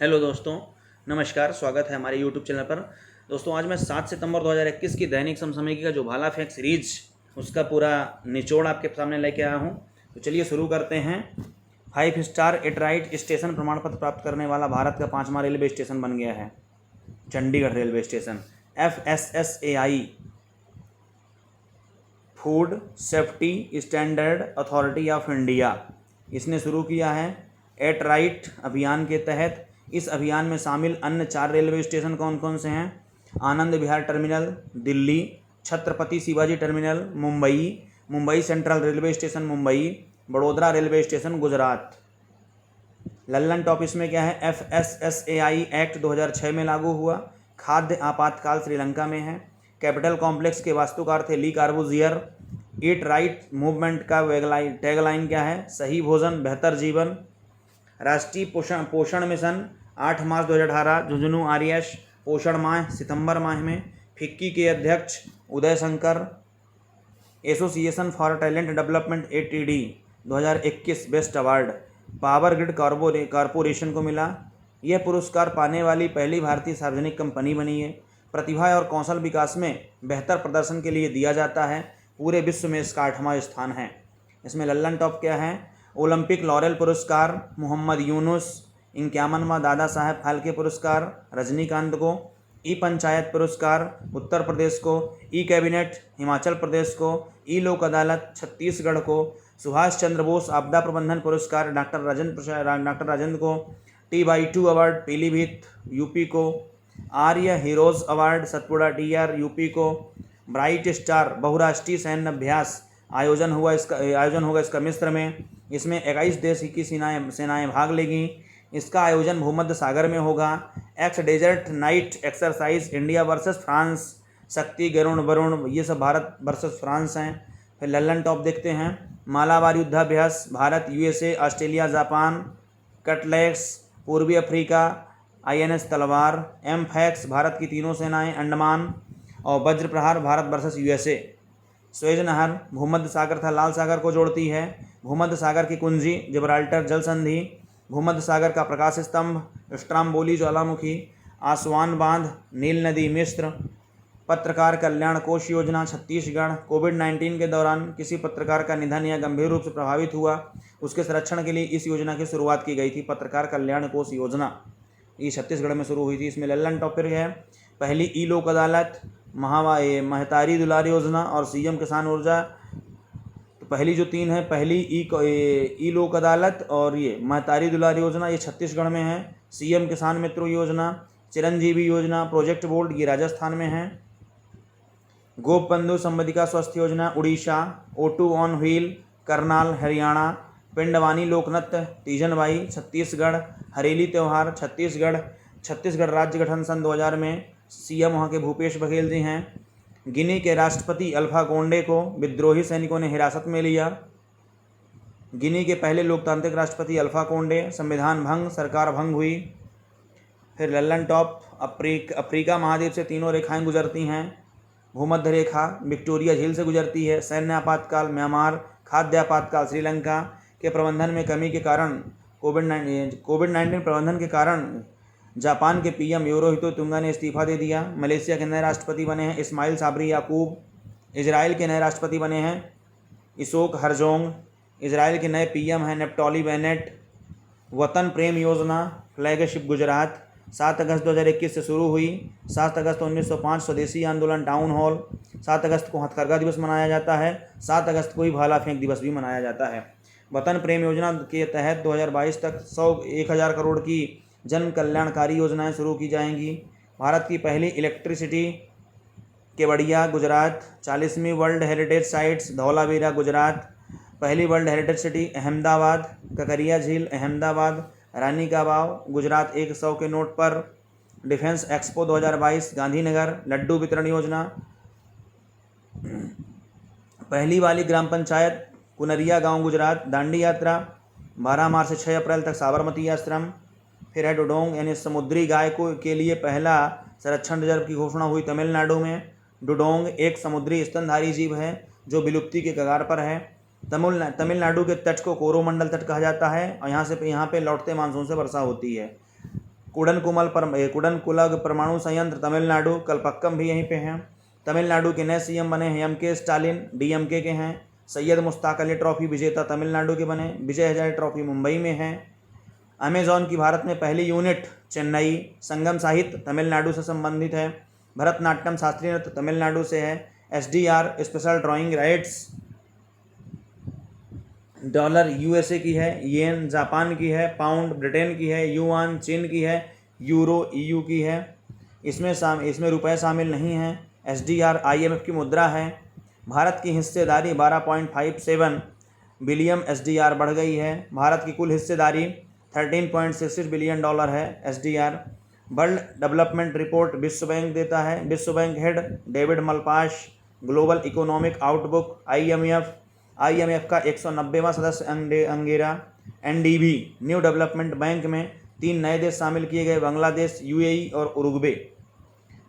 Hello दोस्तों, नमस्कार। स्वागत है हमारे यूट्यूब चैनल पर। दोस्तों, आज मैं 7 सितंबर 2021 की दैनिक समसामयिकी का जो भाला फेंक सीरीज उसका पूरा निचोड़ आपके सामने लेके आया हूँ। तो चलिए शुरू करते हैं। 5 स्टार एटराइट स्टेशन प्रमाण पत्र प्राप्त करने वाला भारत का 5वां रेलवे स्टेशन बन गया है Chandigarh railway station. FSSAI food safety standard authority of India इसने शुरू किया है एटराइट अभियान के तहत। इस अभियान में शामिल अन्य 4 रेलवे स्टेशन कौन कौन से हैं? Anand Vihar Terminal Delhi, Chhatrapati Shivaji Terminal Mumbai Central railway station Mumbai, Vadodara railway station Gujarat. Lallantop इसमें क्या है? FSSAI एक्ट 2006 में लागू हुआ। खाद्य आपातकाल श्रीलंका में है। कैपिटल कॉम्प्लेक्स के वास्तुकार थे ली कार्बूजियर। ईट राइट मूवमेंट का टैगलाइन क्या है? सही भोजन बेहतर जीवन। राष्ट्रीय पोषण मिशन 8 मार्च 2018 झुंझुनू RES पोषण माह सितंबर माह में। फिक्की के अध्यक्ष Uday Shankar. Association for Talent Development ATD 2021 best award Power Grid Corporation को मिला। यह पुरस्कार पाने वाली पहली भारतीय सार्वजनिक कंपनी बनी है। प्रतिभा और कौशल विकास में बेहतर प्रदर्शन के लिए दिया जाता है। पूरे विश्व में इसका 8वां स्थान है। इसमें लल्लन टॉप क्या है? ओलंपिक लॉरेल पुरस्कार मोहम्मद यूनुस। 51वां दादा साहेब फाल्के पुरस्कार रजनीकांत को। ई पंचायत पुरस्कार उत्तर प्रदेश को। ई कैबिनेट हिमाचल प्रदेश को। ई लोक अदालत छत्तीसगढ़ को। सुभाष चंद्र बोस आपदा प्रबंधन पुरस्कार डॉक्टर राजेंद्र को। T/2 अवार्ड पीलीभीत UP को। Earth Heroes Award Satpura TR UP को। ब्राइट स्टार बहुराष्ट्रीय सैन्य अभ्यास आयोजन होगा इसका मिस्र में। इसमें 21 देश की सेनाएं भाग लेंगी। इसका आयोजन भूमध्य सागर में होगा। Ex desert knight exercise India versus France Shakti Garuda Varun ये सब भारत वर्सेस फ्रांस हैं। फिर लल्लन टॉप देखते हैं। मालाबार युद्धाभ्यास Bharat USA Australia Japan. Cutlets पूर्वी अफ्रीका INS तलवार। एमफैक्स भारत की तीनों सेनाएं अंडमान। और वज्र प्रहार भारत वर्सेस USA। स्वेज नहर भूमध्य सागर तथा लाल सागर को जोड़ती है। भूमध्य सागर की कुंजी जिब्राल्टर जल संधि। भूमध्य सागर का प्रकाश स्तंभ स्ट्राम्बोली ज्वालामुखी। आसवान बांध नील नदी मिस्र। पत्रकार कल्याण कोष योजना छत्तीसगढ़। कोविड-19 के दौरान किसी पत्रकार का निधन या गंभीर रूप से प्रभावित हुआ उसके संरक्षण के लिए इस योजना की शुरुआत की गई थी। पत्रकार कल्याण कोष योजना ये छत्तीसगढ़ में शुरू हुई थी। इसमें लल्लन टॉप फिर है। पहली ई लोक अदालत महतारी दुलारी योजना और CM किसान ऊर्जा। तो पहली जो 3 है, पहली ई लोक अदालत और ये महतारी दुलारी योजना ये छत्तीसगढ़ में है। CM किसान मित्र योजना, चिरंजीवी योजना प्रोजेक्ट बोर्ड ये राजस्थान में है। गोपबंधु संबंधिका स्वास्थ्य योजना Orissa. O2 on wheel Karnal Haryana. Pandavani लोकनृत्य तीजनबाई छत्तीसगढ़। हरेली त्यौहार छत्तीसगढ़ राज्य गठन सन 2000 में। CM वहाँ के भूपेश बघेल जी हैं। गिनी के राष्ट्रपति अल्फा कोंडे को विद्रोही सैनिकों ने हिरासत में लिया। गिनी के पहले लोकतांत्रिक राष्ट्रपति अल्फा कोंडे। संविधान भंग सरकार भंग हुई। फिर लल्लन टॉप अफ्रीका महाद्वीप से 3 रेखाएं गुजरती हैं। भूमध्य रेखा विक्टोरिया झील से गुजरती है। सैन्य आपातकाल म्यांमार। खाद्य आपातकाल श्रीलंका के प्रबंधन में कमी के कारण कोविड-19 प्रबंधन के कारण जापान के PM योरोहितो तुंगा ने इस्तीफा दे दिया। मलेशिया के नए राष्ट्रपति बने हैं इस्माइल साबरी याकूब। इजराइल के नए राष्ट्रपति बने हैं इसोक हरजोंग। इजराइल के नए PM हैं नेप्टोली बेनेट। वतन प्रेम योजना फ्लैगशिप गुजरात 7 अगस्त 2021 से शुरू हुई। 7 अगस्त 1905 स्वदेशी आंदोलन टाउन हॉल। 7 अगस्त को हथकरघा दिवस मनाया जाता है। 7 अगस्त को ही भाला फेंक दिवस भी मनाया जाता है। वतन प्रेम योजना के तहत 2022 तक 1,000 करोड़ की जन कल्याणकारी योजनाएं शुरू की जाएंगी। भारत की पहली इलेक्ट्रिसिटी केवड़िया गुजरात। 40वीं world heritage sites Dholavira Gujarat. पहली world heritage city Ahmedabad. Kankaria झील अहमदाबाद। रानी का बाव गुजरात 100 के नोट पर। Defence expo 2022 Gandhinagar. लड्डू वितरण योजना। पहली वाली ग्राम पंचायत कुनरिया गांव गुजरात। दांडी यात्रा 12 मार्च से 6 अप्रैल तक साबरमती आश्रम। फिर है डुडोंग यानी समुद्री गाय के लिए पहला संरक्षण रिजर्व की घोषणा हुई तमिलनाडु में। डुडोंग एक समुद्री स्तनधारी जीव है जो विलुप्ति के कगार पर है। तमिलनाडु के तट को कोरोमंडल तट कहा जाता है और यहाँ पे लौटते मानसून से वर्षा होती है। कुडनकुलग परमाणु संयंत्र तमिलनाडु, कलपक्कम भी यहीं पे हैं। तमिलनाडु के नए सीएम बने हैं एम के स्टालिन, डीएमके के हैं। सैयद मुश्ताक अली ट्रॉफी विजेता तमिलनाडु के बने। विजय हजारे ट्रॉफी मुंबई में है। अमेजॉन की भारत में पहली यूनिट चेन्नई। संगम साहित्य तमिलनाडु से संबंधित है। भरतनाट्यम शास्त्रीय नृत्य तमिलनाडु से है। SDR special drawing rights dollar USA की है। येन जापान की है। पाउंड ब्रिटेन की है। युआन चीन की है। यूरो ईयू की है। इसमें रुपए शामिल नहीं हैं। एसडीआर आईएमएफ की मुद्रा है। भारत की हिस्सेदारी 12.57 बिलियन एसडीआर बढ़ गई है। भारत की कुल हिस्सेदारी $13.66 बिलियन है एसडीआर। वर्ल्ड डेवलपमेंट रिपोर्ट विश्व बैंक देता है। विश्व bank head David Malpass. Global economic outlook IMF का 190वां सदस्य अंगेरा। एनडीबी न्यू डेवलपमेंट बैंक में 3 नए देश शामिल किए गए, बांग्लादेश, यूएई और उरुग्वे।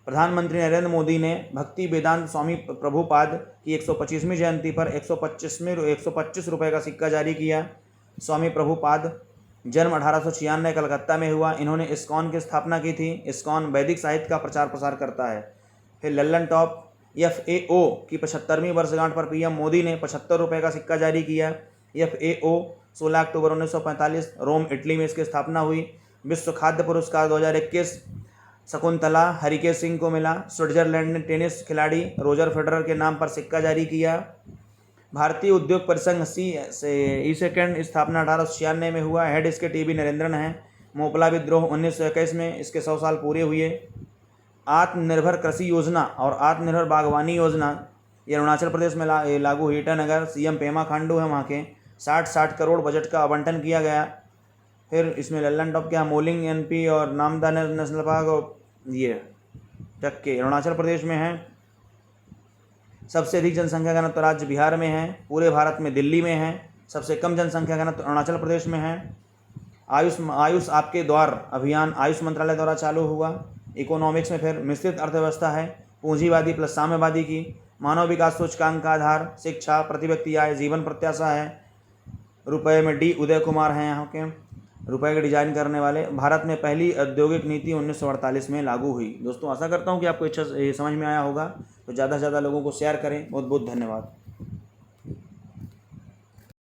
प्रधानमंत्री नरेंद्र मोदी ने भक्ति वेदांत स्वामी प्रभुपाद की 125वीं जयंती पर 125 रुपये का सिक्का जारी किया। स्वामी प्रभुपाद जन्म 1896 कलकत्ता में हुआ। इन्होंने इस्कॉन की स्थापना की थी। इस्कॉन वैदिक साहित्य का प्रचार प्रसार करता है। फिर लल्लन टॉप FAO की 75वीं वर्षगांठ पर पीएम मोदी ने 75 रुपये का सिक्का जारी किया। FAO 16 अक्टूबर 1945 रोम इटली में इसकी स्थापना हुई। विश्व खाद्य पुरस्कार 2021 शकुंतला हरिके सिंह को मिला। स्विट्जरलैंड ने टेनिस खिलाड़ी रोजर फेडरर के नाम पर सिक्का जारी किया। भारतीय उद्योग परिसंघ सेकेंड स्थापना 1896 में हुआ। हेड इसके टीबी नरेंद्रन हैं। मोपला विद्रोह 1921 में, इसके 100 साल पूरे हुए। आत्मनिर्भर कृषि योजना और आत्मनिर्भर बागवानी योजना ये अरुणाचल प्रदेश में लागू हुई। ईटानगर सीएम पेमा खांडू है वहाँ के। 60 करोड़ बजट का आवंटन किया गया। फिर इसमें लल्लन टॉप क्या, मोलिंग NP और नामदा नेशनल पार्क और ये टक्के अरुणाचल प्रदेश में है। सबसे अधिक जनसंख्या घनत्व राज्य बिहार में है। पूरे भारत में दिल्ली में है। सबसे कम जनसंख्या घनत्व अरुणाचल प्रदेश में है। आयुष आपके द्वार अभियान आयुष मंत्रालय द्वारा चालू हुआ। इकोनॉमिक्स में फिर मिश्रित अर्थव्यवस्था है, पूंजीवादी प्लस साम्यवादी की। मानव विकास सूचकांक का आधार शिक्षा, प्रति व्यक्ति आय, जीवन प्रत्याशा है। रुपए में D उदय कुमार हैं यहाँ के, रुपए के डिजाइन करने वाले। भारत में पहली औद्योगिक नीति 1948 में लागू हुई। दोस्तों आशा करता हूँ कि आपको अच्छा समझ में आया होगा। तो ज़्यादा से ज़्यादा लोगों को शेयर करें। बहुत बहुत धन्यवाद।